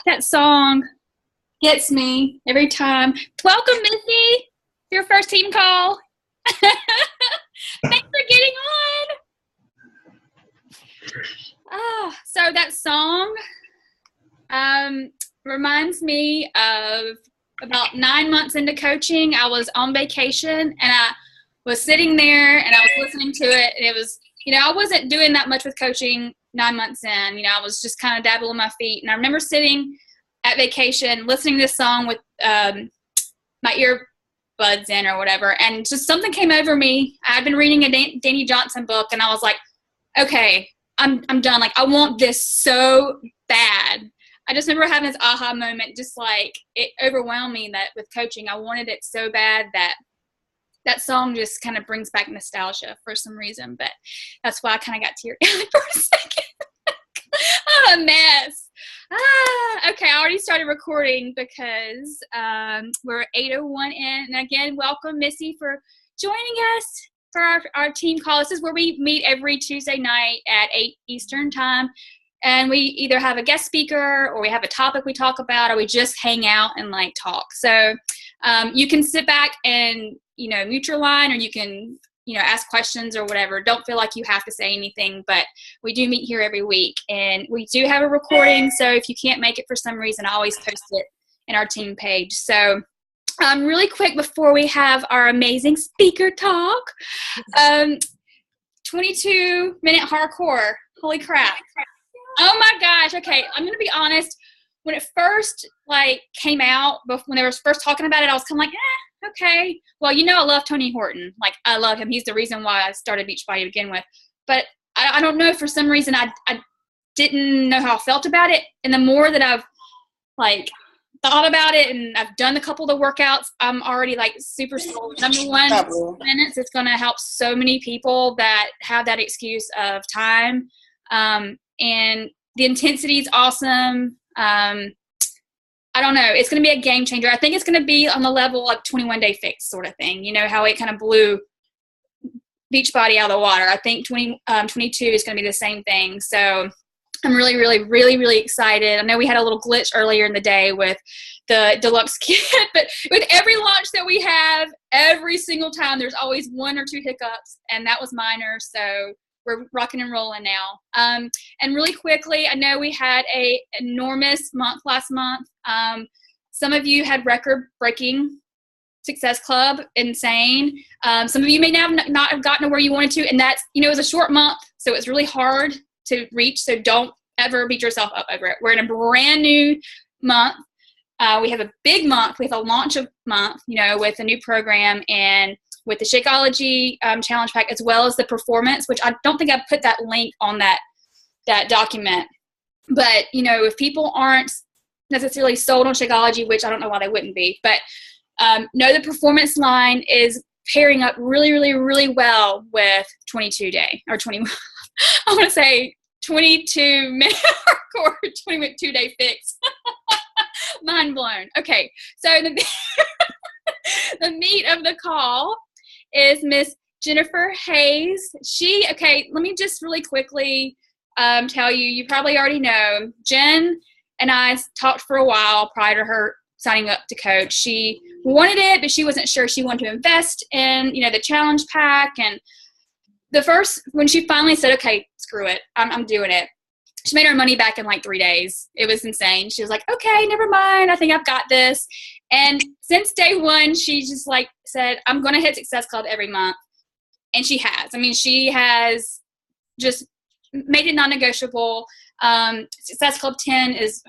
That song gets me every time. Welcome, Missy. Your first team call. Thanks for getting on. So that song reminds me of about 9 months into coaching. I was on vacation and I was sitting there and I was listening to it, and it was, I wasn't doing that much with coaching 9 months in. I was just kind of dabbling my feet. And I remember sitting at vacation listening to this song with my earbuds in or whatever, and just something came over me. I had been reading a Danny Johnson book, and I was like, okay, I'm done. Like, I want this so bad. I just remember having this aha moment, just like it overwhelmed me that with coaching, I wanted it so bad that song just kind of brings back nostalgia for some reason. But that's why I kind of got teary for a second. I'm a mess. Okay, I already started recording because we're 8:01 in. And again, welcome, Missy, for joining us for our team call. This is where we meet every Tuesday night at 8 Eastern time. And we either have a guest speaker, or we have a topic we talk about, or we just hang out and like talk. So you can sit back and, mute your line, or you can, ask questions or whatever. Don't feel like you have to say anything, but we do meet here every week, and we do have a recording. So if you can't make it for some reason, I always post it in our team page. So really quick before we have our amazing speaker talk, 22-minute hardcore. Holy crap. Oh my gosh. Okay. I'm going to be honest. When it first came out, when they were first talking about it, I was kind of like, okay. Well, I love Tony Horton. Like, I love him. He's the reason why I started Beachbody to begin with. But I don't know, for some reason, I didn't know how I felt about it. And the more that I've thought about it, and I've done a couple of the workouts, I'm already super sold. Number one, minutes, it's going to help so many people that have that excuse of time. And the intensity is awesome. I don't know. It's going to be a game changer. I think it's going to be on the level of 21 Day Fix sort of thing. How it kind of blew Beachbody out of the water. I think 22 is going to be the same thing. So I'm really, really, really, really excited. I know we had a little glitch earlier in the day with the deluxe kit, but with every launch that we have, every single time, there's always one or two hiccups, and that was minor. So we're rocking and rolling now. And really quickly, I know we had a enormous month last month. Some of you had record-breaking Success Club, insane. Some of you may not have gotten to where you wanted to, and that's, it was a short month, so it's really hard to reach, so don't ever beat yourself up over it. We're in a brand new month. We have a big month. We have a launch of month, with a new program and with the Shakeology challenge pack, as well as the performance, which I don't think I put that link on that document. But, if people aren't necessarily sold on Shakeology, which I don't know why they wouldn't be, but know the performance line is pairing up really, really, really well with 22 day or 20. I want to say 22-minute hardcore, 22-day fix. Mind blown. Okay, so the meat of the call is Miss Jennifer Hayes. Okay, let me just really quickly tell you, you probably already know, Jen and I talked for a while prior to her signing up to coach. She wanted it, but she wasn't sure she wanted to invest in, the challenge pack. And when she finally said, okay, screw it, I'm doing it, she made her money back in 3 days. It was insane. She was like, okay, never mind. I think I've got this. And since day one, she just said, I'm going to hit Success Club every month. And she has. She has just made it non-negotiable. Success Club 10 is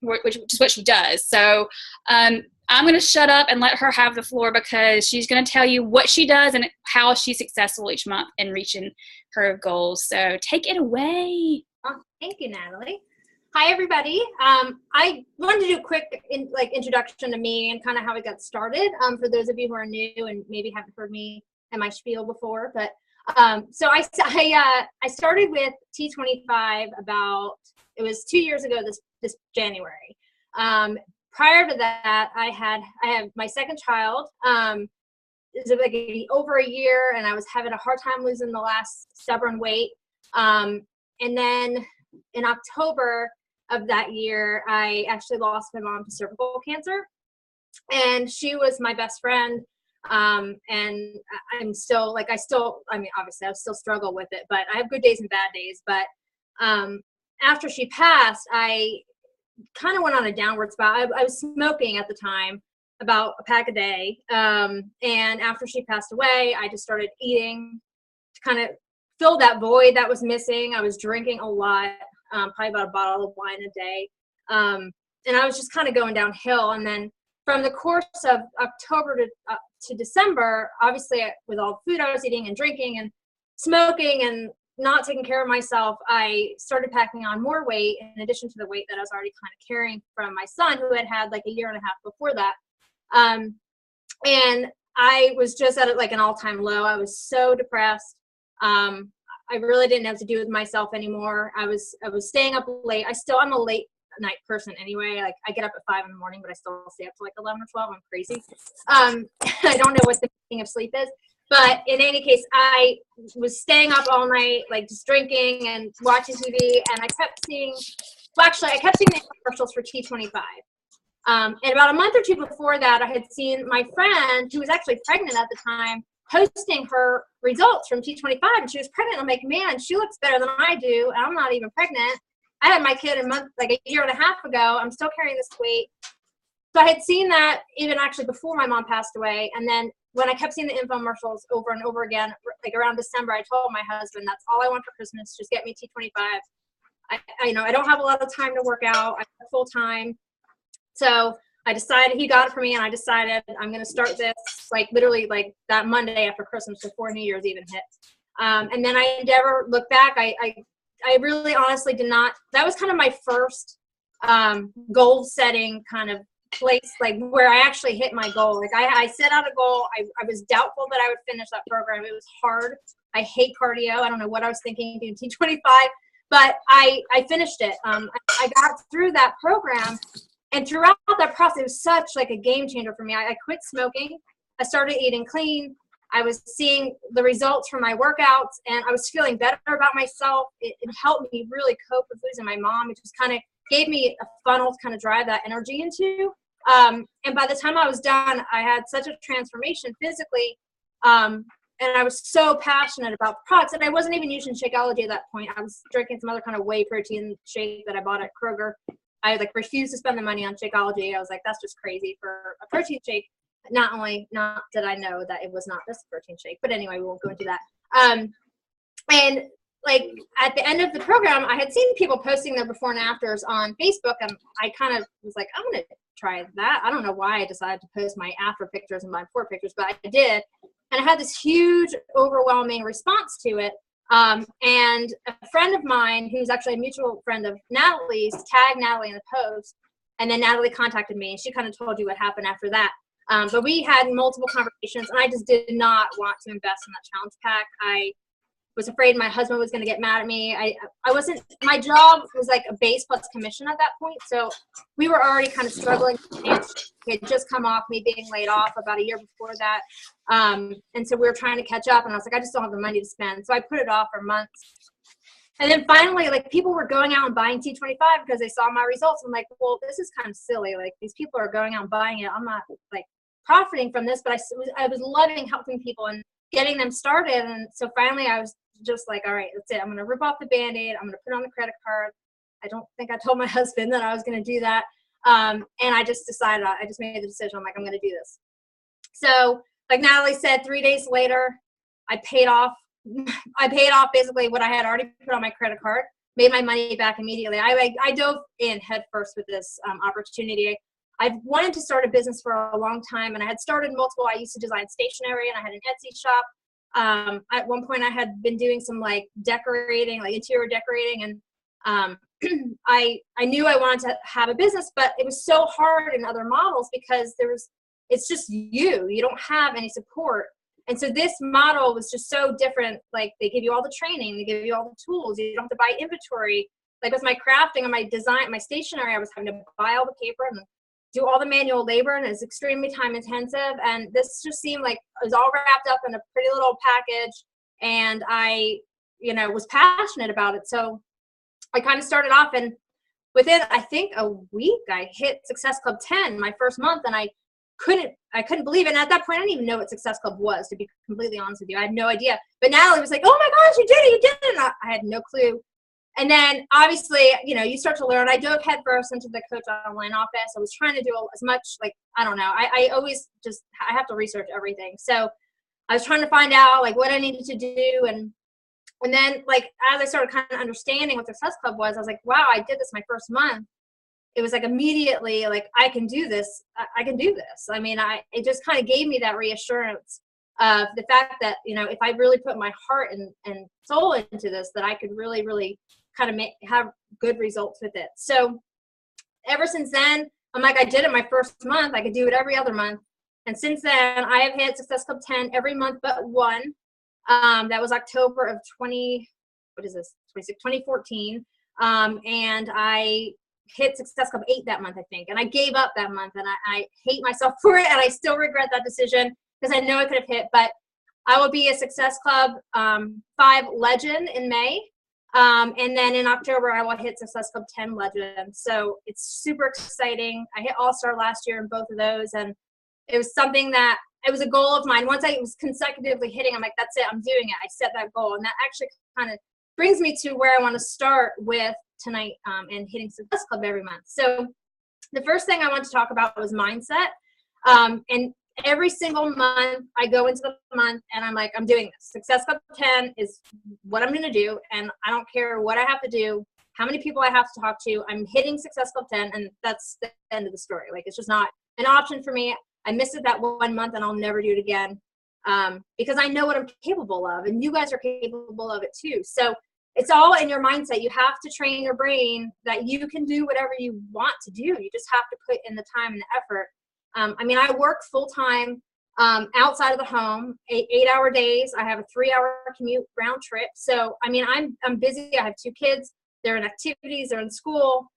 which is what she does. So I'm going to shut up and let her have the floor, because she's going to tell you what she does and how she's successful each month in reaching her goals. So take it away. Oh, thank you, Natalie. Hi, everybody. I wanted to do a quick introduction to me and kind of how I got started for those of you who are new and maybe haven't heard me and my spiel before. But so I started with T25 it was 2 years ago this January. Prior to that, I have my second child. It was like over a year, and I was having a hard time losing the last stubborn weight. And then in October of that year, I actually lost my mom to cervical cancer, and she was my best friend. And I'm still obviously I still struggle with it, but I have good days and bad days. But after she passed, I kind of went on a downward spiral. I was smoking at the time, about a pack a day. And after she passed away, I just started eating to kind of fill that void that was missing. I was drinking a lot. Probably about a bottle of wine a day. And I was just kind of going downhill. And then from the course of October to December, obviously with all the food I was eating and drinking and smoking and not taking care of myself, I started packing on more weight in addition to the weight that I was already kind of carrying from my son, who had like a year and a half before that. And I was just at like an all-time low. I was so depressed. I really didn't know what to do with myself anymore. I was staying up late. I'm a late night person anyway. Like I get up at 5 a.m, but I still stay up to like 11 or 12. I'm crazy. I don't know what the meaning of sleep is, but in any case, I was staying up all night, like just drinking and watching TV. And I kept seeing the commercials for T25. And about a month or two before that, I had seen my friend, who was actually pregnant at the time, posting her results from T25, and she was pregnant. I'm like, man, she looks better than I do, and I'm not even pregnant. I had my kid a year and a half ago. I'm still carrying this weight. So I had seen that even actually before my mom passed away. And then when I kept seeing the infomercials over and over again, like around December, I told my husband, that's all I want for Christmas. Just get me T25. I don't have a lot of time to work out. I work full time. So I decided, he got it for me, and I decided I'm going to start this like literally like that Monday after Christmas, before New Year's even hit. And then I never looked back. I really honestly did not. That was kind of my first goal setting kind of place, like where I actually hit my goal. Like I set out a goal. I was doubtful that I would finish that program. It was hard. I hate cardio. I don't know what I was thinking doing T25, but I finished it. I got through that program. And throughout that process, it was such like a game changer for me. I quit smoking. I started eating clean. I was seeing the results from my workouts, and I was feeling better about myself. It helped me really cope with losing my mom. It just kind of gave me a funnel to kind of drive that energy into. And by the time I was done, I had such a transformation physically. And I was so passionate about the products. And I wasn't even using Shakeology at that point. I was drinking some other kind of whey protein shake that I bought at Kroger. I like refused to spend the money on Shakeology. I was like, that's just crazy for a protein shake. Not did I know that it was not just a protein shake, but anyway, we won't go into that. And like at the end of the program, I had seen people posting their before and afters on Facebook, and I kind of was like, I'm going to try that. I don't know why I decided to post my after pictures and my before pictures, but I did. And I had this huge, overwhelming response to it. And a friend of mine, who's actually a mutual friend of Natalie's, tagged Natalie in the post, and then Natalie contacted me, and she kind of told you what happened after that. But we had multiple conversations, and I just did not want to invest in that challenge pack. I was afraid my husband was going to get mad at me. I wasn't, my job was like a base plus commission at that point. So we were already kind of struggling. It had just come off me being laid off about a year before that. And so we were trying to catch up, and I was like, I just don't have the money to spend. So I put it off for months. And then finally, like, people were going out and buying T25 because they saw my results. I'm like, well, this is kind of silly. Like, these people are going out and buying it. I'm not like profiting from this, but I was loving helping people and getting them started. And so finally I was just like, all right, that's it. I'm going to rip off the Band-Aid. I'm going to put on the credit card. I don't think I told my husband that I was going to do that. And I just decided, I just made the decision. I'm like, I'm going to do this. So like Natalie said, 3 days later, I paid off basically what I had already put on my credit card, made my money back immediately. I dove in head first with this opportunity. I've wanted to start a business for a long time, and I had started multiple. I used to design stationery, and I had an Etsy shop. At one point I had been doing some like decorating, like interior decorating, and I knew I wanted to have a business, but it was so hard in other models because it's just you don't have any support. And so this model was just so different. Like they give you all the training, they give you all the tools. You don't have to buy inventory. Like with my crafting and my design, my stationery, I was having to buy all the paper and do all the manual labor, and it's extremely time intensive. And this just seemed like it was all wrapped up in a pretty little package. And I, was passionate about it. So I kind of started off, and within, I think, a week, I hit Success Club 10 my first month, and I couldn't believe it. And at that point, I didn't even know what Success Club was, to be completely honest with you. I had no idea. But Natalie was like, "Oh my gosh, you did it! And I had no clue. And then obviously, you start to learn. I dove headfirst into the Coach Online office. I was trying to do as much, I don't know. I always I have to research everything. So I was trying to find out what I needed to do. And then as I started kind of understanding what Success Club was, I was like, wow, I did this my first month. It was immediately I can do this. I can do this. I mean, it just kind of gave me that reassurance of the fact that, if I really put my heart and soul into this, that I could really, really kind of have good results with it. So ever since then, I'm I did it my first month. I could do it every other month. And since then, I have hit Success Club 10 every month but one. That was October of 2014. And I hit Success Club 8 that month, I think. And I gave up that month, and I hate myself for it, and I still regret that decision because I know I could have hit. But I will be a Success Club 5 legend in May. And then in October, I will hit Success Club 10 legend. So it's super exciting. I hit All-Star last year in both of those, and it was something that it was a goal of mine. Once I was consecutively hitting, I'm like, that's it, I'm doing it. I set that goal, and that actually kind of brings me to where I want to start with tonight, and hitting Success Club every month. So the first thing I want to talk about was mindset. And every single month I go into the month and I'm like, I'm doing this. Success Club 10 is what I'm going to do. And I don't care what I have to do, how many people I have to talk to. I'm hitting Success Club 10, and that's the end of the story. It's just not an option for me. I missed it that 1 month, and I'll never do it again, because I know what I'm capable of, and you guys are capable of it too. So it's all in your mindset. You have to train your brain that you can do whatever you want to do. You just have to put in the time and the effort. I work full time outside of the home, 8-hour days. I have a 3-hour commute round trip. So, I'm busy. I have 2 kids. They're in activities. They're in school.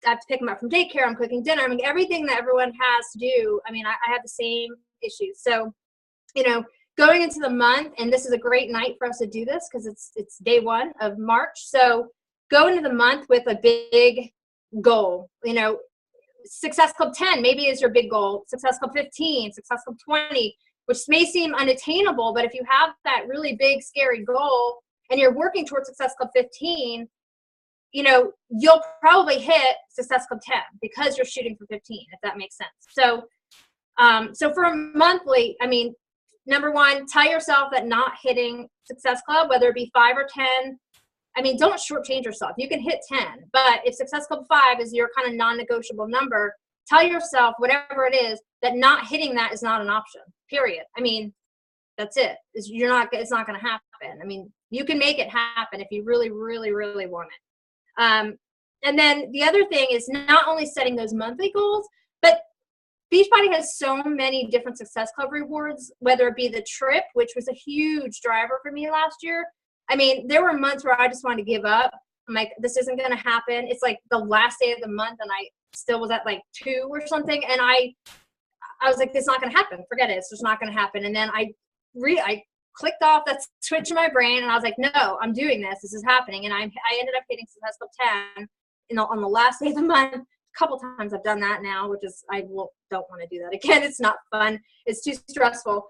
I have to pick them up from daycare. I'm cooking dinner. Everything that everyone has to do. I have the same issues. So, going into the month, and this is a great night for us to do this because it's day 1 of March. So go into the month with a big goal. Success Club 10 maybe is your big goal. Success Club 15, Success Club 20, which may seem unattainable, but if you have that really big, scary goal and you're working towards Success Club 15, you'll probably hit Success Club 10 because you're shooting for 15, if that makes sense. So, so for a monthly, number 1, tell yourself that not hitting Success Club, whether it be 5 or 10, don't shortchange yourself. You can hit 10, but if Success Club 5 is your kind of non-negotiable number, tell yourself, whatever it is, that not hitting that is not an option, period. That's it. It's not going to happen. You can make it happen if you really, really, really want it. And then the other thing is not only setting those monthly goals, but Beachbody has so many different Success Club rewards, whether it be the trip, which was a huge driver for me last year. There were months where I just wanted to give up. I'm like, this isn't going to happen. It's the last day of the month, and I still was at 2 or something. And I was like, this is not going to happen. Forget it. It's just not going to happen. And then I clicked off that switch in my brain, and I was like, no, I'm doing this. This is happening. And I ended up hitting Success Club 10 on the last day of the month. A couple times I've done that now, which is, don't want to do that again. It's not fun. It's too stressful.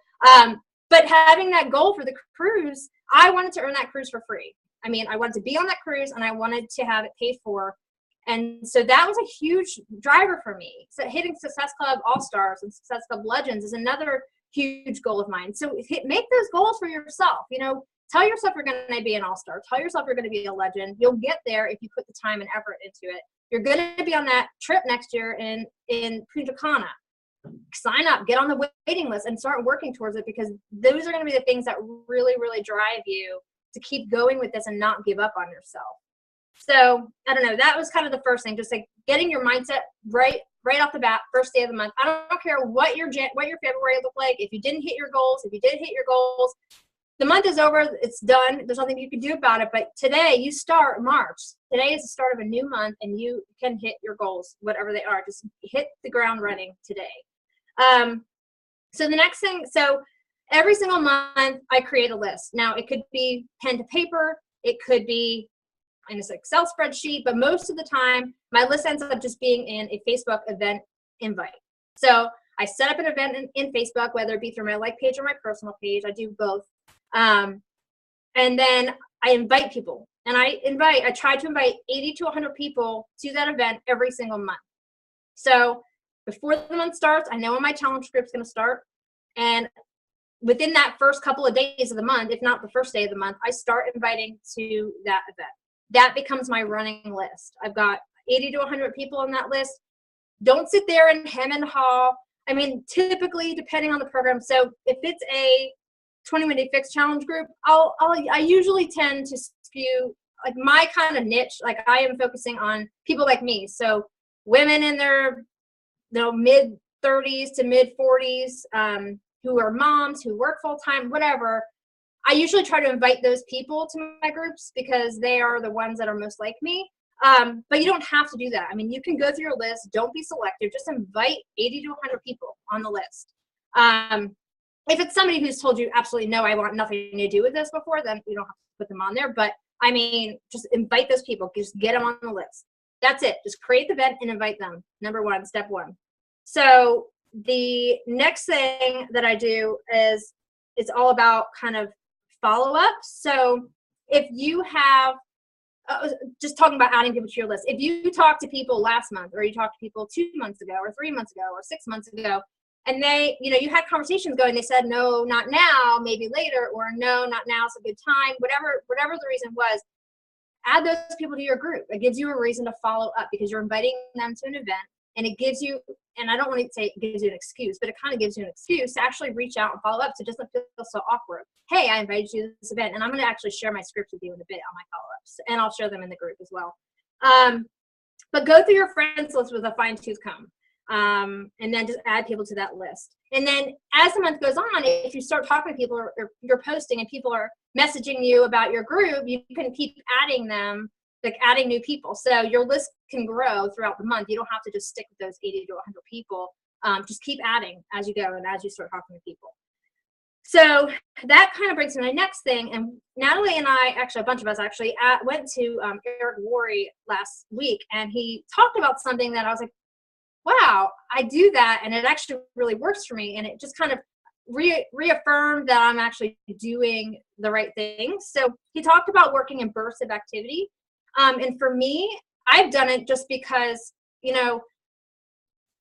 But having that goal for the cruise, I wanted to earn that cruise for free. I wanted to be on that cruise, and I wanted to have it paid for. And so that was a huge driver for me. So hitting Success Club All-Stars and Success Club Legends is another huge goal of mine. So make those goals for yourself. Tell yourself you're going to be an All-Star. Tell yourself you're going to be a legend. You'll get there if you put the time and effort into it. You're going to be on that trip next year in Punta Cana. Sign up, get on the waiting list, and start working towards it, because those are going to be the things that really, really drive you to keep going with this and not give up on yourself. So I don't know. That was kind of the first thing, just like getting your mindset right off the bat, first day of the month. I don't care what your February looked like. If you didn't hit your goals, if you did hit your goals, the month is over. It's done. There's nothing you can do about it. But today, you start March. Today is the start of a new month, and you can hit your goals, whatever they are. Just hit the ground running today. So the next thing, so every single month, I create a list. Now, it could be pen to paper. It could be in this Excel spreadsheet, but most of the time, my list ends up just being in a Facebook event invite. So I set up an event in Facebook, whether it be through my like page or my personal page. I do both. And then I invite people, and I try to invite 80 to 100 people to that event every single month. So before the month starts, I know when my challenge group's going to start. And within that first couple of days of the month, if not the first day of the month, I start inviting to that event. That becomes my running list. I've got 80 to 100 people on that list. Don't sit there and hem and haw. I mean, typically, depending on the program. So if it's a 20-minute fix challenge group, I usually tend to skew like my kind of niche. Like I am focusing on people like me. So women in their mid 30s to mid 40s, who are moms, who work full time, whatever. I usually try to invite those people to my groups because they are the ones that are most like me. But you don't have to do that. I mean, you can go through your list. Don't be selective. Just invite 80 to 100 people on the list. If it's somebody who's told you absolutely no, I want nothing to do with this before, then you don't have to put them on there. But I mean, just invite those people. Just get them on the list. That's it. Just create the event and invite them. Number one, step one. So the next thing that I do is it's all about kind of follow-up. So if you have, just talking about adding people to your list, if you talked to people last month, or you talked to people 2 months ago, or 3 months ago, or 6 months ago, and they, you had conversations going, they said, no, not now, maybe later, or no, not now, it's a good time, whatever the reason was, add those people to your group. It gives you a reason to follow up because you're inviting them to an event, and it gives you, and I don't want to say it gives you an excuse, but it kind of gives you an excuse to actually reach out and follow up so it doesn't feel so awkward. Hey, I invited you to this event, and I'm going to actually share my scripts with you in a bit on my follow-ups, and I'll share them in the group as well. But go through your friends list with a fine-tooth comb, and then just add people to that list. And then as the month goes on, if you start talking to people, or you're posting and people are messaging you about your group, you can keep adding them, like adding new people. So your list can grow throughout the month. You don't have to just stick with those 80 to 100 people. Just keep adding as you go and as you start talking to people. So that kind of brings me to my next thing. And Natalie and I, actually a bunch of us actually, went to Eric Worre last week, and he talked about something that I was like, wow, I do that, and it actually really works for me. And it just kind of reaffirmed that I'm actually doing the right things. So he talked about working in bursts of activity. And for me, I've done it just because,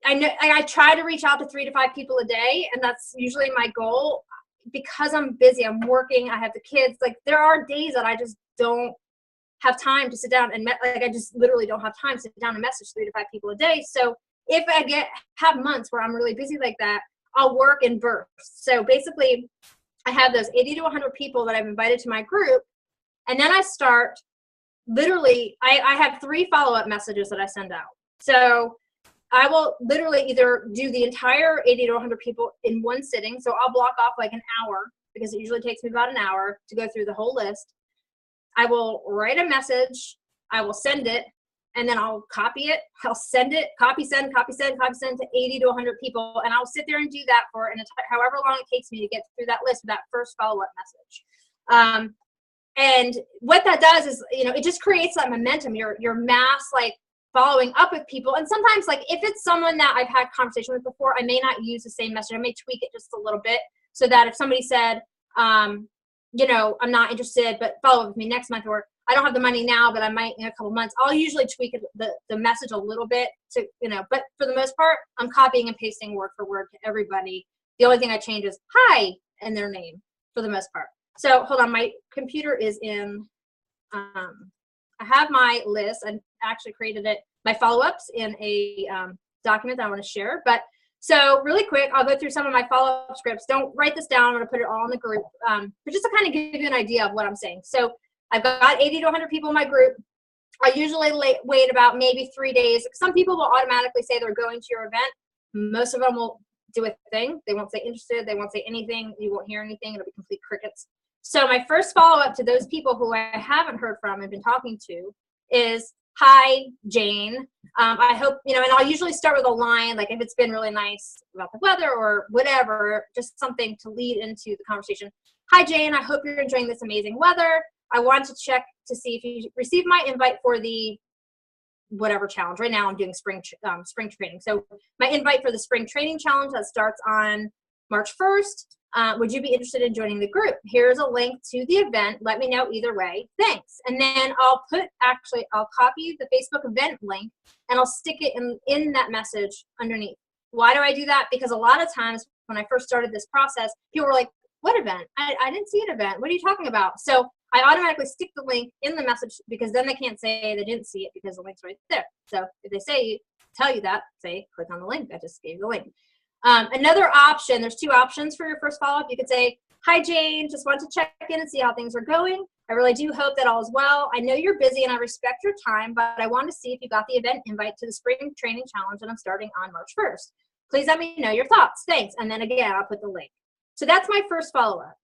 I try to reach out to 3 to 5 people a day, and that's usually my goal. Because I'm busy, I'm working, I have the kids. Like there are days that I just don't have time to sit down and I just literally don't have time to sit down and message 3 to 5 people a day. So if I have months where I'm really busy like that, I'll work in bursts. So basically, I have those 80 to 100 people that I've invited to my group, and then I start. Literally, I have 3 follow-up messages that I send out. So I will literally either do the entire 80 to 100 people in one sitting. So I'll block off like an hour, because it usually takes me about an hour to go through the whole list. I will write a message. I will send it, and then I'll copy it. I'll send it, copy, send to 80 to 100 people. And I'll sit there and do that for however long it takes me to get through that list with that first follow-up message. And what that does is, it just creates that momentum. Your mass, like, following up with people. And sometimes, like, if it's someone that I've had conversation with before, I may not use the same message. I may tweak it just a little bit so that if somebody said, I'm not interested, but follow up with me next month, or I don't have the money now, but I might in a couple months, I'll usually tweak the message a little bit to, but for the most part, I'm copying and pasting word for word to everybody. The only thing I change is hi and their name for the most part. So hold on, my computer is in, I have my list. I actually created my follow-ups in a document that I want to share. But so really quick, I'll go through some of my follow-up scripts. Don't write this down. I'm going to put it all in the group. But just to kind of give you an idea of what I'm saying. So I've got 80 to 100 people in my group. I usually wait about maybe 3 days. Some people will automatically say they're going to your event. Most of them will do a thing. They won't say interested. They won't say anything. You won't hear anything. It'll be complete crickets. So my first follow-up to those people who I haven't heard from and been talking to is, hi, Jane. I hope, and I'll usually start with a line, like if it's been really nice about the weather or whatever, just something to lead into the conversation. Hi, Jane. I hope you're enjoying this amazing weather. I want to check to see if you received my invite for the whatever challenge. Right now I'm doing spring training. So my invite for the spring training challenge that starts on March 1st. Would you be interested in joining the group? Here's a link to the event. Let me know either way. Thanks. And then I'll copy the Facebook event link and I'll stick it in that message underneath. Why do I do that? Because a lot of times when I first started this process, people were like, what event? I didn't see an event. What are you talking about? So I automatically stick the link in the message because then they can't say they didn't see it because the link's right there. So if they tell you that, say, click on the link. I just gave you the link. Another option, there's 2 options for your first follow-up. You could say, hi, Jane, just want to check in and see how things are going. I really do hope that all is well. I know you're busy and I respect your time, but I want to see if you got the event invite to the spring training challenge that I'm starting on March 1st. Please let me know your thoughts. Thanks. And then again, I'll put the link. So that's my first follow-up.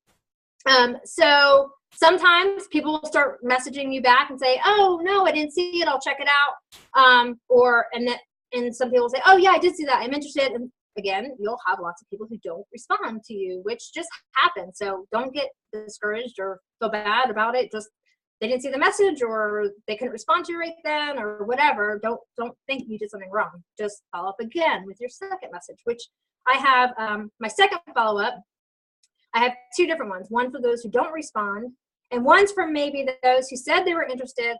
So sometimes people will start messaging you back and say, oh, no, I didn't see it. I'll check it out. And some people say, oh, yeah, I did see that. I'm interested. And again, you'll have lots of people who don't respond to you, which just happens. So don't get discouraged or feel bad about it. Just they didn't see the message or they couldn't respond to you right then or whatever. Don't think you did something wrong. Just follow up again with your second message, which I have my second follow-up. I have 2 different ones. One for those who don't respond, and one's for maybe those who said they were interested,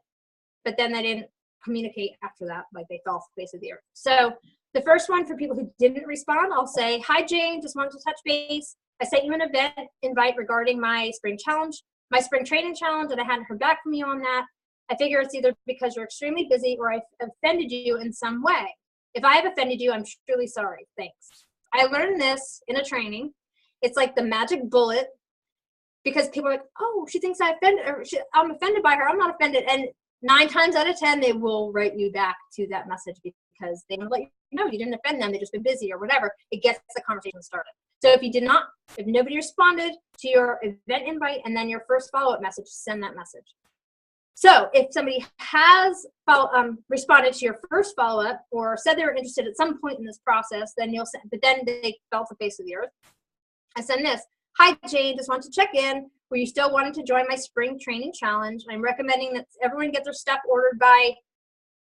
but then they didn't communicate after that, like they fell off the face of the earth. So the first one for people who didn't respond, I'll say, hi, Jane, just wanted to touch base. I sent you an event invite regarding my spring training challenge, and I hadn't heard back from you on that. I figure it's either because you're extremely busy or I've offended you in some way. If I have offended you, I'm truly sorry. Thanks. I learned this in a training. It's like the magic bullet because people are like, oh, she thinks I offended her. I'm offended by her. I'm not offended. And 9 times out of 10, they will write you back to that message because they let you know you didn't offend them. They've just been busy or whatever. It gets the conversation started. So if nobody responded to your event invite and then your first follow-up message, send that message. So if somebody has responded to your first follow-up or said they were interested at some point in this process, then you'll send, but then they fell off the face of the earth. I send this. Hi, Jane, just want to check in. Were you still wanting to join my spring training challenge? I'm recommending that everyone get their stuff ordered by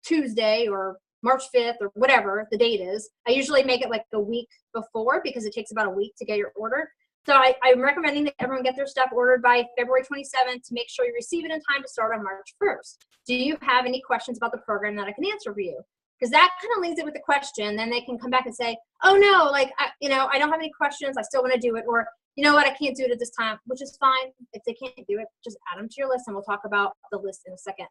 Tuesday or March 5th or whatever the date is. I usually make it like a week before because it takes about a week to get your order. So I'm recommending that everyone get their stuff ordered by February 27th to make sure you receive it in time to start on March 1st. Do you have any questions about the program that I can answer for you? Because that kind of leaves it with a question. Then they can come back and say, oh, no, like, I don't have any questions. I still want to do it. Or, you know what, I can't do it at this time, which is fine. If they can't do it, just add them to your list, and we'll talk about the list in a second.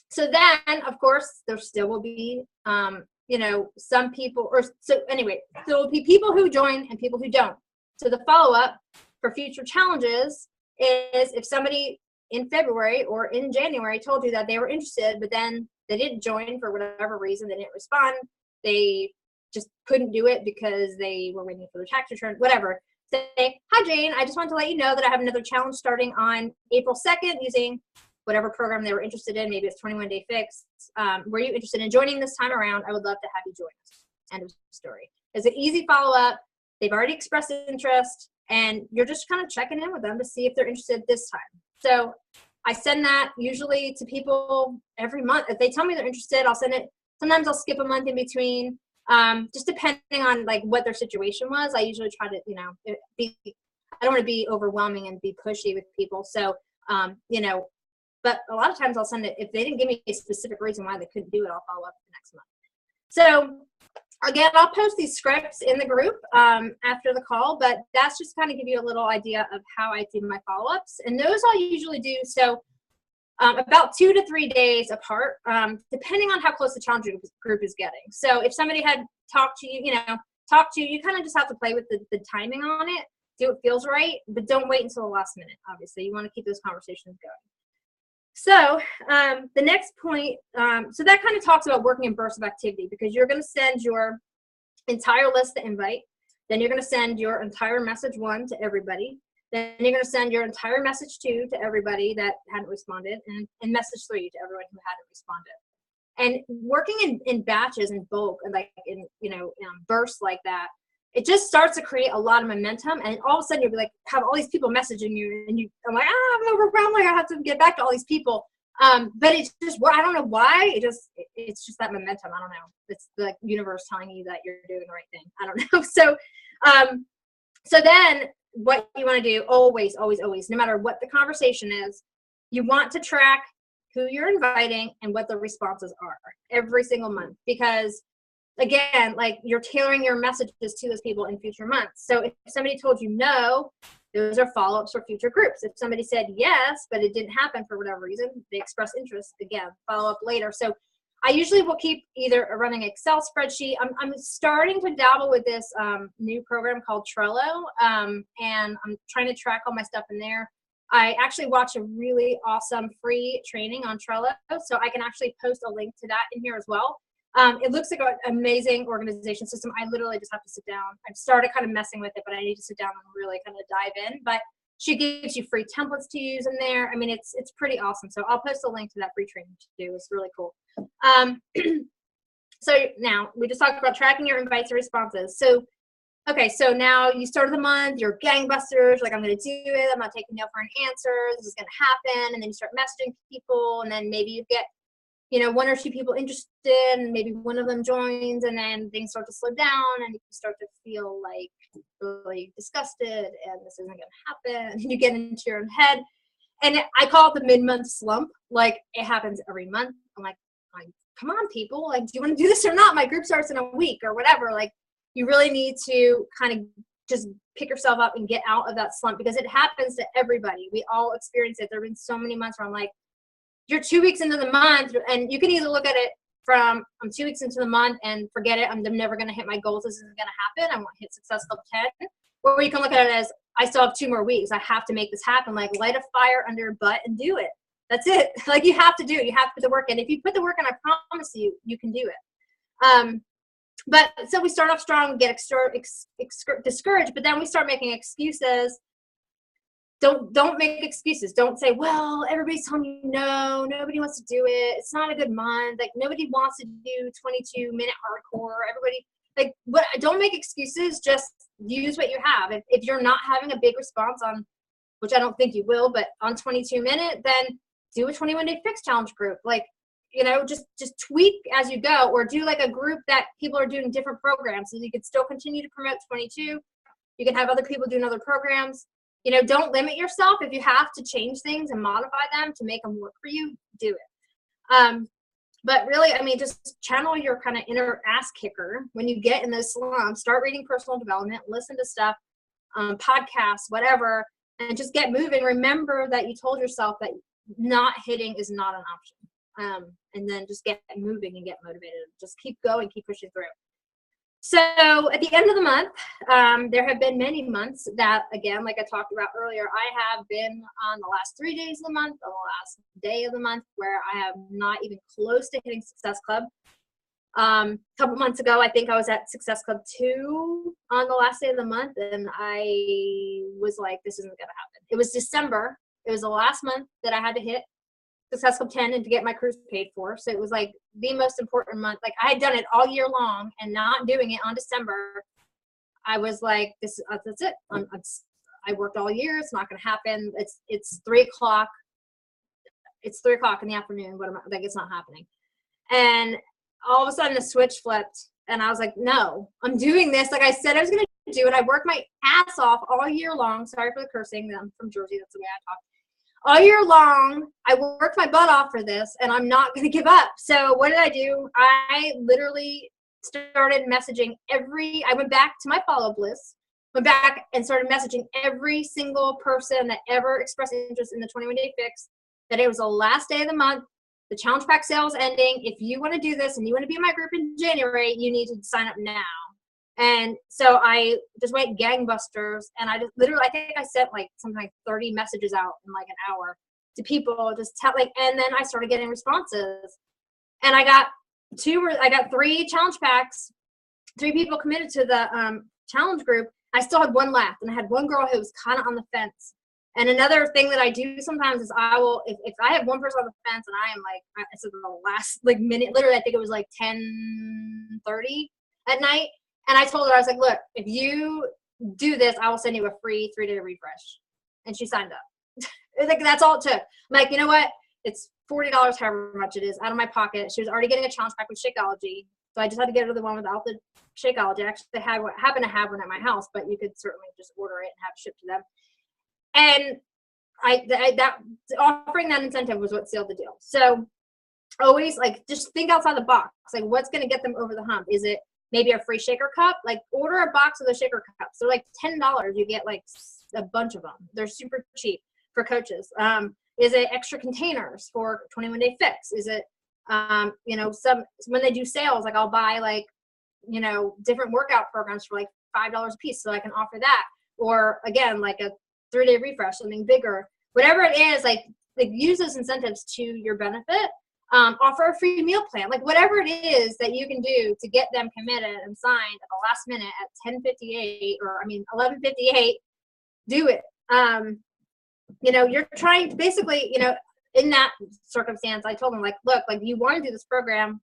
So then, of course, there still will be, some people. So anyway, there will be people who join and people who don't. So the follow-up for future challenges is if somebody in February or in January told you that they were interested, but then they didn't join for whatever reason, they didn't respond, they just couldn't do it because they were waiting for their tax return, whatever. Say, hi, Jane, I just want to let you know that I have another challenge starting on April 2nd using whatever program they were interested in. Maybe it's 21 Day Fix. Were you interested in joining this time around? I would love to have you join us. End of story. It's an easy follow-up. They've already expressed interest, and you're just kind of checking in with them to see if they're interested this time. So I send that usually to people every month. If they tell me they're interested, I'll send it. Sometimes I'll skip a month in between, just depending on like what their situation was. I usually try to, I don't want to be overwhelming and be pushy with people. So, but a lot of times I'll send it. If they didn't give me a specific reason why they couldn't do it, I'll follow up the next month. So again, I'll post these scripts in the group after the call, but that's just kind of give you a little idea of how I do my follow-ups. And those I'll usually do so about 2 to 3 days apart, depending on how close the challenge group is getting. So if somebody had talked to you, you kind of just have to play with the timing on it, do what feels right, but don't wait until the last minute, obviously. You want to keep those conversations going. So the next point, so that kind of talks about working in bursts of activity, because you're going to send your entire list to invite. Then you're going to send your entire message 1 to everybody. Then you're going to send your entire message 2 to everybody that hadn't responded, and message 3 to everyone who hadn't responded. And working in batches and bulk, and like in bursts like that, it just starts to create a lot of momentum. And all of a sudden you'll be like, have all these people messaging you, and I'm like, I'm overwhelmed, like I have to get back to all these people. But it's just, I don't know why, it's just that momentum. I don't know. It's the universe telling you that you're doing the right thing. I don't know. So then what you want to do, always, no matter what the conversation is, you want to track who you're inviting and what the responses are every single month. Because again, like, you're tailoring your messages to those people in future months. So if somebody told you no, those are follow-ups for future groups. If somebody said yes, but it didn't happen for whatever reason, they expressed interest, again, follow up later. So I usually will keep either a running Excel spreadsheet. I'm starting to dabble with this new program called Trello, and I'm trying to track all my stuff in there. I actually watched a really awesome free training on Trello, so I can actually post a link to that in here as well. It looks like an amazing organization system. I literally just have to sit down. I've started kind of messing with it, but I need to sit down and really kind of dive in. But she gives you free templates to use in there. I mean, it's pretty awesome. So I'll post a link to that free training too. It's really cool. So now we just talked about tracking your invites and responses. So, okay, so now you started the month, you're gangbusters, like, I'm going to do it. I'm not taking no for an answer. This is going to happen. And then you start messaging people, and then maybe you get 1 or 2 people interested, and maybe one of them joins, and then things start to slow down, and you start to feel like really disgusted, and this isn't going to happen. And you get into your own head, and I call it the mid-month slump. Like, it happens every month. I'm like, come on, people, like, do you want to do this or not? My group starts in a week or whatever. Like, you really need to kind of just pick yourself up and get out of that slump, because it happens to everybody. We all experience it. There have been so many months where I'm like, you're 2 weeks into the month, and you can either look at it from, I'm 2 weeks into the month and forget it, I'm never going to hit my goals, this isn't going to happen, I won't hit Success Club 10. Or you can look at it as, I still have 2 more weeks, I have to make this happen. Like, light a fire under your butt and do it. That's it. Like, you have to do it. You have to put the work in. If you put the work in, I promise you, you can do it. But so we start off strong, get discouraged, but then we start making excuses. Don't make excuses. Don't say, well, everybody's telling you no, nobody wants to do it, it's not a good month, like, nobody wants to do 22-minute hardcore, everybody, like, what? Don't make excuses. Just use what you have. If you're not having a big response on, which I don't think you will, but on 22-minute, then do a 21-day fix challenge group. Like, just tweak as you go, or do like a group that people are doing different programs, so you can still continue to promote 22. You can have other people doing other programs. Don't limit yourself. If you have to change things and modify them to make them work for you, do it. But really, I mean, just channel your kind of inner ass kicker when you get in those slumps. Start reading personal development, listen to stuff, podcasts, whatever, and just get moving. Remember that you told yourself that not hitting is not an option. And then just get moving and get motivated. Just keep going, keep pushing through. So at the end of the month, there have been many months that, again, like I talked about earlier, I have been on the last 3 days of the month, on the last day of the month, where I have not even close to hitting Success Club. A couple months ago, I think I was at Success Club 2 on the last day of the month, and I was like, this isn't going to happen. It was December. It was the last month that I had to hit Success Club 10 and to get my cruise paid for. So it was like the most important month. Like, I had done it all year long, and not doing it on December, I was like, that's it. I worked all year. It's not going to happen. It's 3 o'clock. It's 3 o'clock in the afternoon. What am I, like, it's not happening. And all of a sudden the switch flipped, and I was like, no, I'm doing this. Like I said, I was going to do it. I worked my ass off all year long. Sorry for the cursing. I'm from Jersey. That's the way I talk. All year long, I worked my butt off for this, and I'm not going to give up. So what did I do? I literally started messaging I went back to my follow-up list, went back and started messaging every single person that ever expressed interest in the 21-day fix, that it was the last day of the month, the challenge pack sale is ending. If you want to do this and you want to be in my group in January, you need to sign up now. And so I just went gangbusters, and I just literally, I think I sent like something like 30 messages out in like an hour. to people, just tell and then I started getting responses, and I got 3 challenge packs, 3 people committed to the challenge group. I still had 1 left, and I had 1 girl who was kind of on the fence. And another thing that I do sometimes is I will, if I have 1 person on the fence and I am it's the last minute, literally I think it was 10:30 at night, and I told her, I was like, look, if you do this, I will send you a free 3-day refresh. And she signed up. That's all it took. I'm like, you know what? It's $40, however much it is, out of my pocket. She was already getting a challenge pack with Shakeology, so I just had to get her the one without the Shakeology. I actually happened to have one at my house, but you could certainly just order it and have it shipped to them. And that offering that incentive was what sealed the deal. So always just think outside the box. What's going to get them over the hump? Is it maybe a free shaker cup? Order a box of the shaker cups. They're $10. You get a bunch of them. They're super cheap for coaches. Is it extra containers for 21 Day Fix? Is it when they do sales, I'll buy different workout programs for $5 a piece, so I can offer that. Or again, a 3-day refresh, something bigger, whatever it is, use those incentives to your benefit. Offer a free meal plan, whatever it is that you can do to get them committed and signed at the last minute at 10:58 or 11:58. Do it. You're trying to basically, in that circumstance, I told them look, you want to do this program.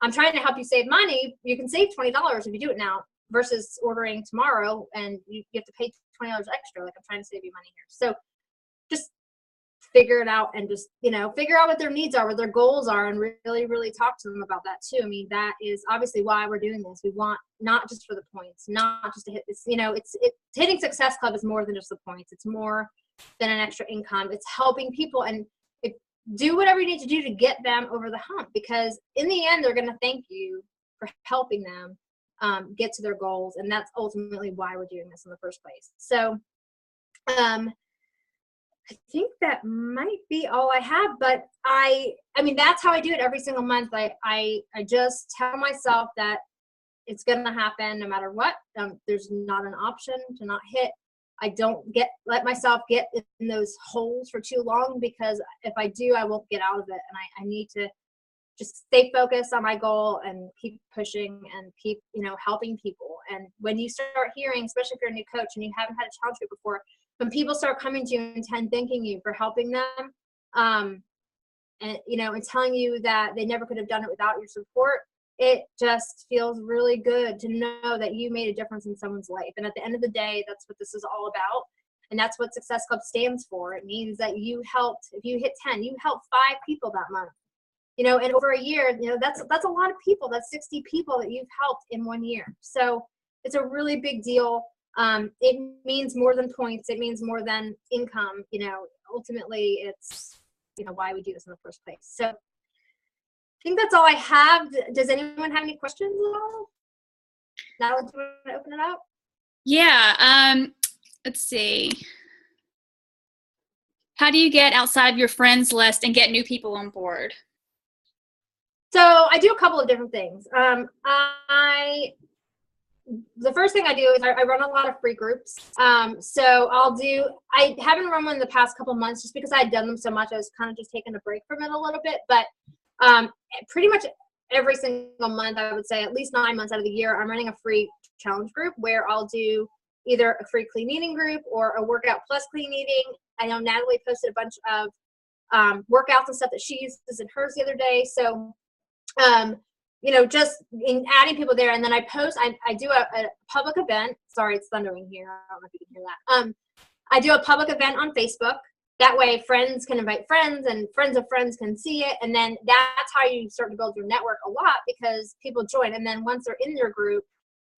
I'm trying to help you save money. You can save $20 if you do it now versus ordering tomorrow and you have to pay $20 extra. I'm trying to save you money here. So just figure it out and just, figure out what their needs are, what their goals are, and really, really talk to them about that too. I mean, that is obviously why we're doing this. We want not just for the points, not just to hit this, hitting Success Club is more than just the points. It's more than an extra income. It's helping people and do whatever you need to do to get them over the hump, because in the end, they're going to thank you for helping them get to their goals. And that's ultimately why we're doing this in the first place. So, I think that might be all I have, but I mean, that's how I do it every single month. I just tell myself that it's going to happen no matter what. There's not an option to not hit. I don't let myself get in those holes for too long, because if I do, I won't get out of it. And I need to just stay focused on my goal and keep pushing and keep, helping people. And when you start hearing, especially if you're a new coach and you haven't had a challenge group before, when people start coming to you and thanking you for helping them, and telling you that they never could have done it without your support, it just feels really good to know that you made a difference in someone's life. And at the end of the day, that's what this is all about. And that's what Success Club stands for. It means that you helped, if you hit 10, you helped 5 people that month. And over a year, that's a lot of people. That's 60 people that you've helped in 1 year. So it's a really big deal. It means more than points. It means more than income. Ultimately, it's, why we do this in the first place. So I think that's all I have. Does anyone have any questions at all? Now, do you want to open it up? Yeah. Let's see. How do you get outside of your friends list and get new people on board? So I do a couple of different things. The first thing I do is I run a lot of free groups. So I haven't run one in the past couple months just because I had done them so much. I was kind of just taking a break from it a little bit, but pretty much every single month, I would say at least 9 months out of the year, I'm running a free challenge group where I'll do either a free clean eating group or a workout plus clean eating. I know Natalie posted a bunch of workouts and stuff that she uses in hers the other day. So, just in adding people there. And then I do a public event. Sorry, it's thundering here. I don't know if you can hear that. I do a public event on Facebook. That way friends can invite friends and friends of friends can see it. And then that's how you start to build your network a lot, because people join. And then once they're in your group,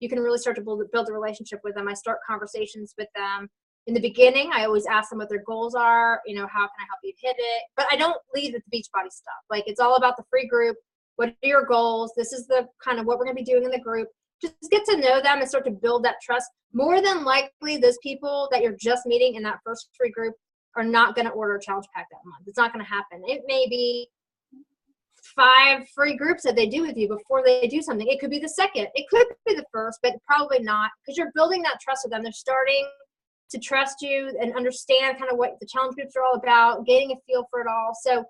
you can really start to build a relationship with them. I start conversations with them. In the beginning, I always ask them what their goals are. How can I help you hit it? But I don't lead with the Beachbody stuff. It's all about the free group. What are your goals? This is the kind of what we're going to be doing in the group. Just get to know them and start to build that trust. More than likely, those people that you're just meeting in that first free group are not going to order a challenge pack that month. It's not going to happen. It may be 5 free groups that they do with you before they do something. It could be the second. It could be the first, but probably not, because you're building that trust with them. They're starting to trust you and understand kind of what the challenge groups are all about, getting a feel for it all. So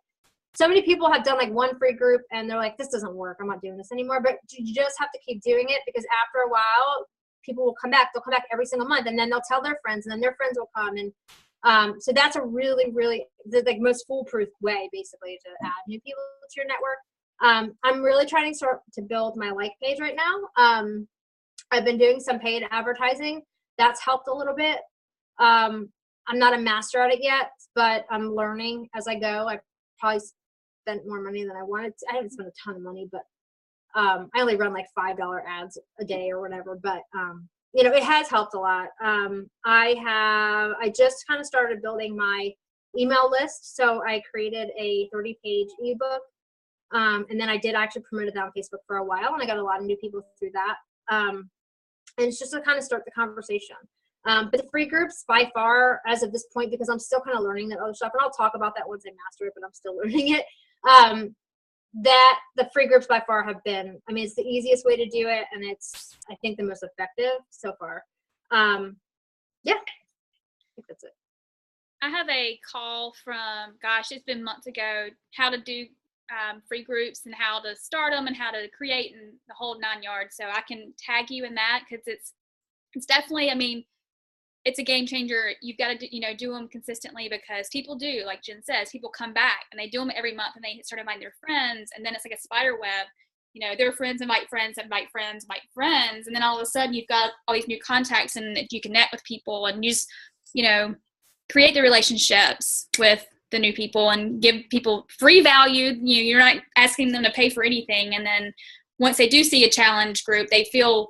many people have done like one free group and they're like, this doesn't work, I'm not doing this anymore. But you just have to keep doing it, because after a while, people will come back. They'll come back every single month, and then they'll tell their friends, and then their friends will come. And so that's a really, really the like most foolproof way, basically, to add new people to your network. I'm really trying to start to build my like page right now. I've been doing some paid advertising. That's helped a little bit. I'm not a master at it yet, but I'm learning as I go. I've probably spent more money than I wanted to. I haven't spent a ton of money, but I only run like $5 ads a day or whatever. But you know, it has helped a lot. I just kind of started building my email list. So I created a 30-page ebook. And then I did actually promote it on Facebook for a while, and I got a lot of new people through that. And it's just to kind of start the conversation. But the free groups, by far, as of this point, because I'm still kind of learning that other stuff, and I'll talk about that once I master it, but I'm still learning it, that the free groups by far have been, I mean, it's the easiest way to do it, and it's, I think, the most effective so far. Yeah, I think that's it. I have a call from, gosh, it's been months ago, how to do free groups and how to start them and how to create and the whole 9 yards. So I can tag you in that, because it's definitely, I mean, it's a game changer. You've got to do them consistently, because people do, like Jen says, people come back and they do them every month, and they start inviting their friends, and then it's like a spider web. You know, their friends invite friends, invite friends, invite friends, and then all of a sudden you've got all these new contacts, and you connect with people, and you just, create the relationships with the new people and give people free value. You're not asking them to pay for anything. And then once they do see a challenge group, they feel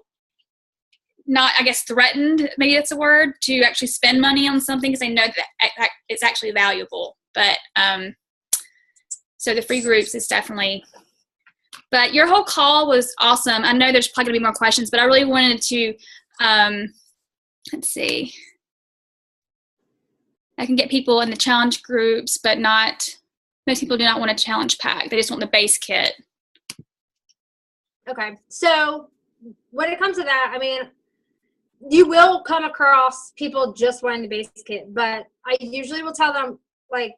not, I guess, threatened, maybe that's a word, to actually spend money on something, because they know that it's actually valuable. But so the free groups is definitely, but your whole call was awesome. I know there's probably gonna be more questions, but I really wanted to, let's see. I can get people in the challenge groups, but most people do not want a challenge pack. They just want the base kit. Okay. So when it comes to that, I mean, you will come across people just wanting the base kit, but I usually will tell them, like,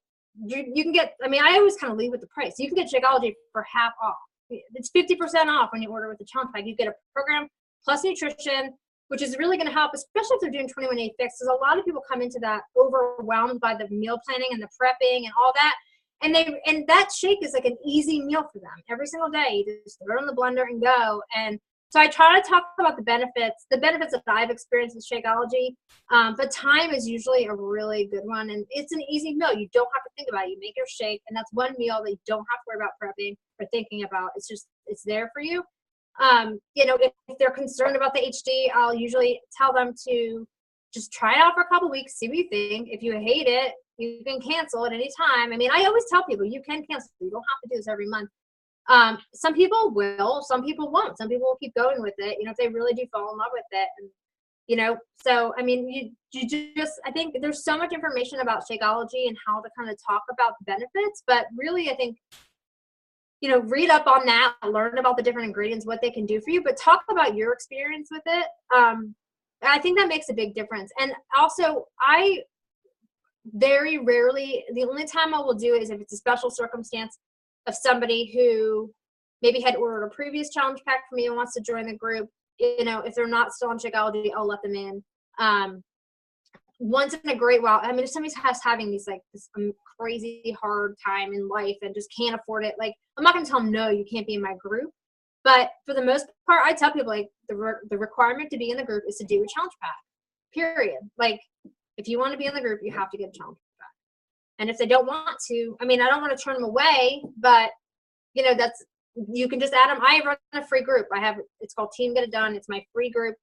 you can get, I mean, I always kind of lead with the price. You can get Shakeology for half off. It's 50% off when you order with the challenge pack. You get a program plus nutrition, which is really going to help, especially if they're doing 21-day fix. Because a lot of people come into that overwhelmed by the meal planning and the prepping and all that. And that shake is like an easy meal for them. Every single day, you just throw it in the blender and go. And so I try to talk about the benefits that I've experienced with Shakeology. But time is usually a really good one. And it's an easy meal. You don't have to think about it. You make your shake, and that's one meal that you don't have to worry about prepping or thinking about. It's there for you. If they're concerned about the HD, I'll usually tell them to just try it out for a couple weeks, see what you think. If you hate it, you can cancel at any time. I mean, I always tell people you can cancel. You don't have to do this every month. Some people will, some people won't. Some people will keep going with it, if they really do fall in love with it. And, so, I mean, you just, I think there's so much information about Shakeology and how to kind of talk about the benefits, but really, I think, read up on that, learn about the different ingredients, what they can do for you, but talk about your experience with it. I think that makes a big difference. And also, I very rarely, the only time I will do it is if it's a special circumstance of somebody who maybe had ordered a previous challenge pack for me and wants to join the group. If they're not still on Shakeology, I'll let them in. Once in a great while, I mean, if somebody's having this crazy hard time in life and just can't afford it, like, I'm not going to tell them, no, you can't be in my group. But for the most part, I tell people, like, the requirement to be in the group is to do a challenge pack, period. Like, if you want to be in the group, you have to get a challenge pack. And if they don't want to, I mean, I don't want to turn them away, but, you can just add them. I run a free group. It's called Team Get It Done. It's my free group.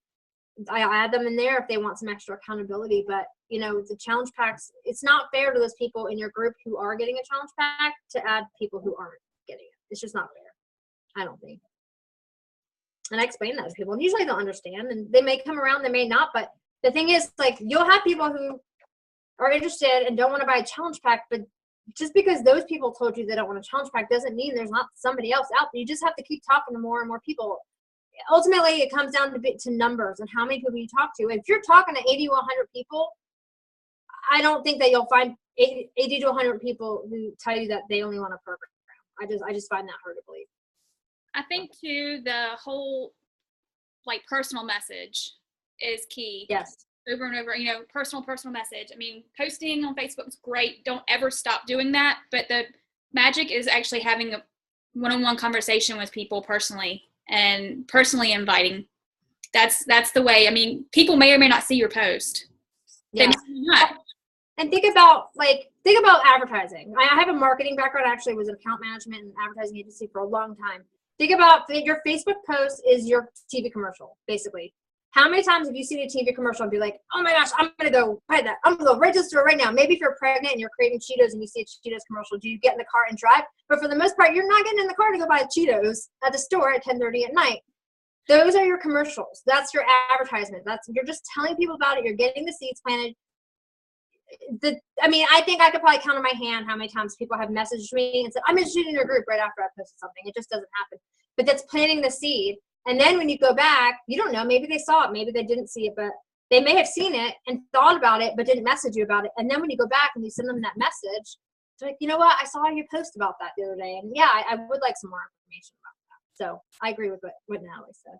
I add them in there if they want some extra accountability. But, the challenge packs, it's not fair to those people in your group who are getting a challenge pack to add people who aren't getting it. It's just not fair, I don't think. And I explain that to people, and usually they'll understand, and they may come around, they may not. But the thing is, like, you'll have people who are interested and don't want to buy a challenge pack, but just because those people told you they don't want a challenge pack doesn't mean there's not somebody else out there. You just have to keep talking to more and more people. Ultimately, it comes down to numbers and how many people you talk to. If you're talking to 80 to 100 people, I don't think that you'll find 80 to 100 people who tell you that they only want a program. I just find that hard to believe. I think too, the whole like personal message is key. Yes. Over and over, personal message. I mean, posting on Facebook is great. Don't ever stop doing that. But the magic is actually having a one-on-one conversation with people personally and personally inviting. That's the way. I mean, people may or may not see your post. Yeah. They may not. And think about advertising. I have a marketing background. I actually was an account management and advertising agency for a long time. Think about your Facebook post is your TV commercial, basically. How many times have you seen a TV commercial and be like, oh my gosh, I'm going to go buy that. I'm going to go register right now. Maybe if you're pregnant and you're craving Cheetos and you see a Cheetos commercial, do you get in the car and drive? But for the most part, you're not getting in the car to go buy Cheetos at the store at 10:30 at night. Those are your commercials. That's your advertisement. You're just telling people about it. You're getting the seeds planted. I think I could probably count on my hand how many times people have messaged me and said, I'm interested in your group right after I posted something. It just doesn't happen. But that's planting the seed. And then when you go back, you don't know, maybe they saw it, maybe they didn't see it, but they may have seen it and thought about it, but didn't message you about it. And then when you go back and you send them that message, they're like, you know what, I saw your post about that the other day. And yeah, I would like some more information about that. So I agree with what Natalie said.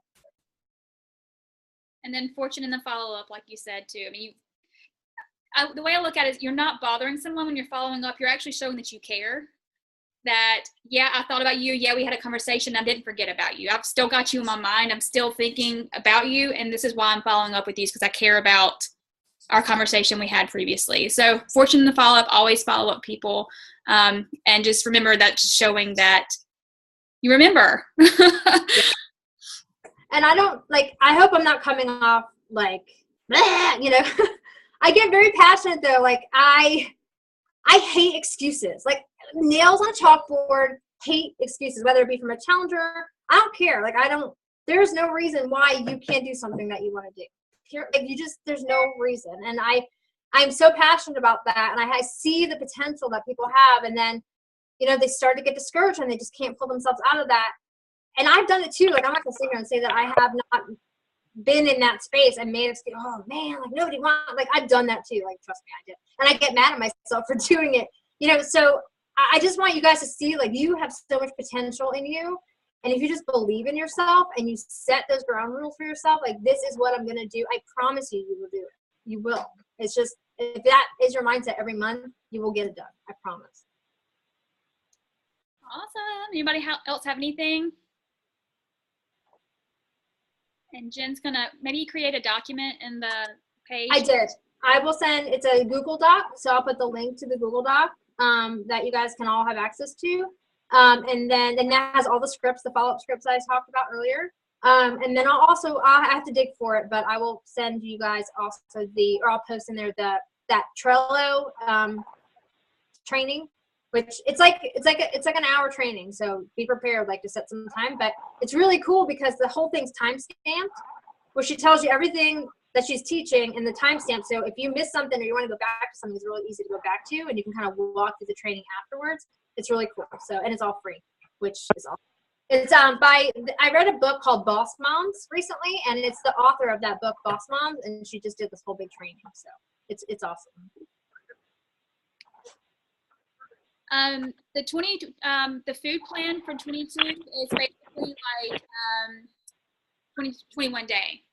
And then fortune in the follow-up, like you said too. I mean, the way I look at it is you're not bothering someone when you're following up. You're actually showing that you care. That, yeah, I thought about you. Yeah, we had a conversation. I didn't forget about you. I've still got you in my mind. I'm still thinking about you. And this is why I'm following up with you, because I care about our conversation we had previously. So fortune in the follow-up, always follow up people. And just remember that showing that you remember. And I hope I'm not coming off like, I get very passionate though. Like I hate excuses. Like nails on a chalkboard, hate excuses, whether it be from a challenger. I don't care. There's no reason why you can't do something that you want to do. There's no reason. And I'm so passionate about that. And I see the potential that people have. And then, they start to get discouraged and they just can't pull themselves out of that. And I've done it too. Like, I'm not going to sit here and say that I have not been in that space and made it, oh man, like nobody wants, like I've done that too. Like, trust me, I did. And I get mad at myself for doing it, so I just want you guys to see, like, you have so much potential in you. And if you just believe in yourself and you set those ground rules for yourself, like, this is what I'm going to do, I promise you, you will do it. You will. It's just, if that is your mindset every month, you will get it done. I promise. Awesome. Anybody else have anything? And Jen's going to maybe create a document in the page. I did. I will send, it's a Google Doc. So I'll put the link to the Google Doc that you guys can all have access to. And that has all the scripts, the follow-up scripts I talked about earlier. And then I'll have to dig for it, but I will send you guys also or I'll post in there that Trello training, which it's like an hour training. So be prepared, like, to set some time, but it's really cool because the whole thing's time stamped, where she tells you everything that she's teaching in the timestamp. So if you miss something or you want to go back to something, it's really easy to go back to, and you can kind of walk through the training afterwards. It's really cool. So, and it's all free, which is awesome. It's I read a book called Boss Moms recently, and it's the author of that book, Boss Moms, and she just did this whole big training. So it's awesome. The food plan for 22 is basically like 21 day.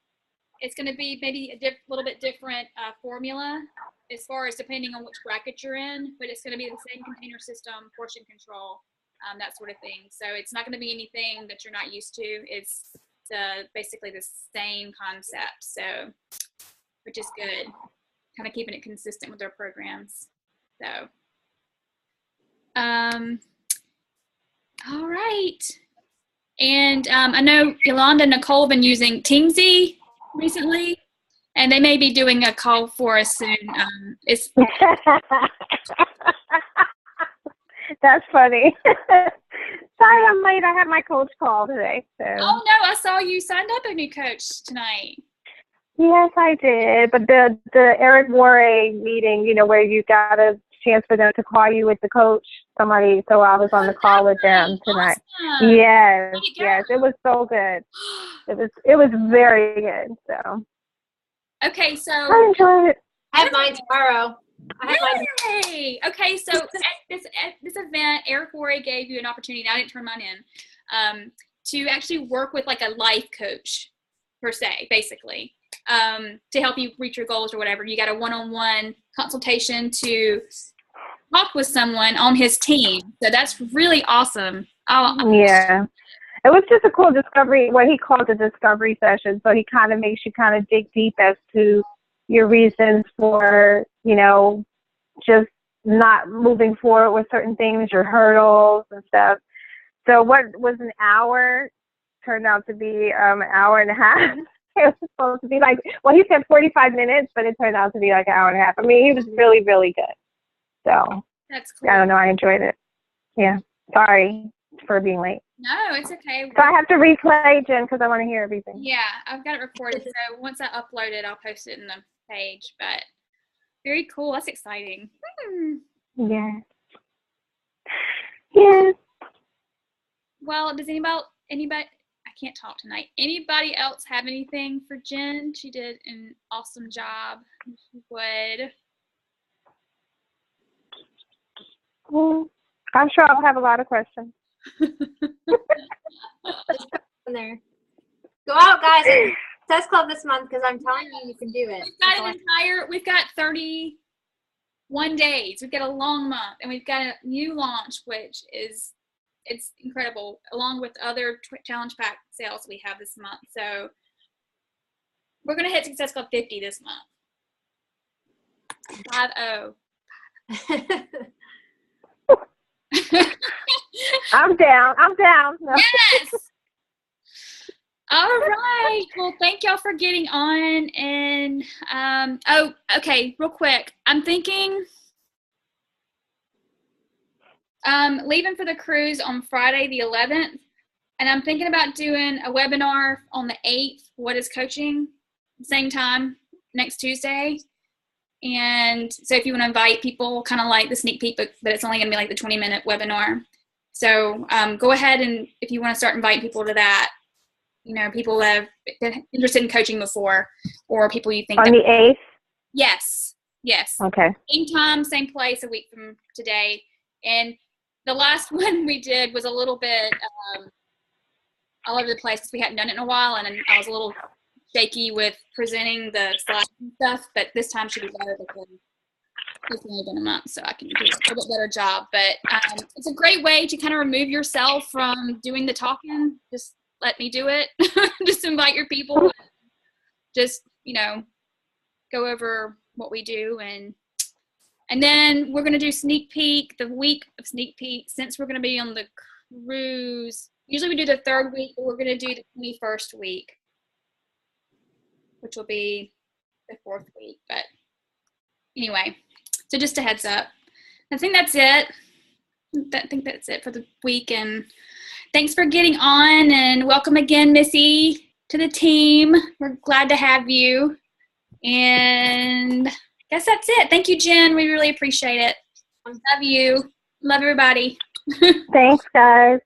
It's going to be maybe a little bit different formula as far as depending on which bracket you're in, but it's going to be the same container system, portion control, that sort of thing. So it's not going to be anything that you're not used to. It's basically the same concept, so which is good. Kind of keeping it consistent with their programs. So, all right. And I know Yolanda and Nicole have been using Teamsy recently, and they may be doing a call for us soon. That's funny. Sorry I'm late. I had my coach call today. So. Oh, no, I saw you signed up a new coach tonight. Yes, I did. But the Eric Moray meeting, where you got a chance for them to call you with the coach, so I was on the call with them tonight. Awesome. Yes, it was so good. It was very good. So okay, so I enjoyed it. I have mine tomorrow. I had mine. Yay! Okay, so at this event, Eric Worre gave you an opportunity, and I didn't turn mine in, to actually work with like a life coach, per se, basically, to help you reach your goals or whatever. You got a one-on-one consultation to talk with someone on his team. So that's really awesome. Yeah. It was just a cool discovery, what he called a discovery session. So he kind of makes you kind of dig deep as to your reasons for, just not moving forward with certain things, your hurdles and stuff. So what was an hour turned out to be an hour and a half. It was supposed to be he said 45 minutes, but it turned out to be like an hour and a half. I mean, he was really, really good. So that's cool. I don't know. I enjoyed it. Yeah. Sorry for being late. No, it's okay. So I have to replay, Jen, because I want to hear everything. Yeah, I've got it recorded. So once I upload it, I'll post it in the page. But very cool. That's exciting. Yeah. Yeah. Well, does anybody? I can't talk tonight. Anybody else have anything for Jen? She did an awesome job. She would. Well, I'm sure I'll have a lot of questions. Just put in there. Go out, guys. Test Club this month because I'm telling you, you can do it. We've got 31 days. We've got a long month, and we've got a new launch, which is it's incredible, along with other challenge pack sales we have this month. So we're gonna hit Success Club 50 this month. 50. I'm down. No. Yes. All right. Well, thank y'all for getting on. And okay, real quick. I'm thinking leaving for the cruise on Friday the 11th, and I'm thinking about doing a webinar on the 8th. What is coaching? Same time next Tuesday. And so if you want to invite people, kind of like the sneak peek, but it's only going to be like the 20-minute webinar. So go ahead, and if you want to start inviting people to that, people that have been interested in coaching before, or people you think on the 8th. Yes. Okay. Same time, same place, a week from today. And the last one we did was a little bit all over the place because we hadn't done it in a while, and I was a little shaky with presenting the slides and stuff, but this time should be better because it's only been a month, so I can do a little bit better job. But it's a great way to kind of remove yourself from doing the talking. Just let me do it. Just invite your people. Just, go over what we do. And then we're going to do sneak peek, the week of sneak peek, since we're going to be on the cruise. Usually we do the 3rd week, but we're going to do the 21st week, which will be the 4th week. But anyway, so just a heads up. I think that's it. I think that's it for the week. And thanks for getting on, and welcome again, Missy, to the team. We're glad to have you. And I guess that's it. Thank you, Jen. We really appreciate it. Love you. Love everybody. Thanks, guys.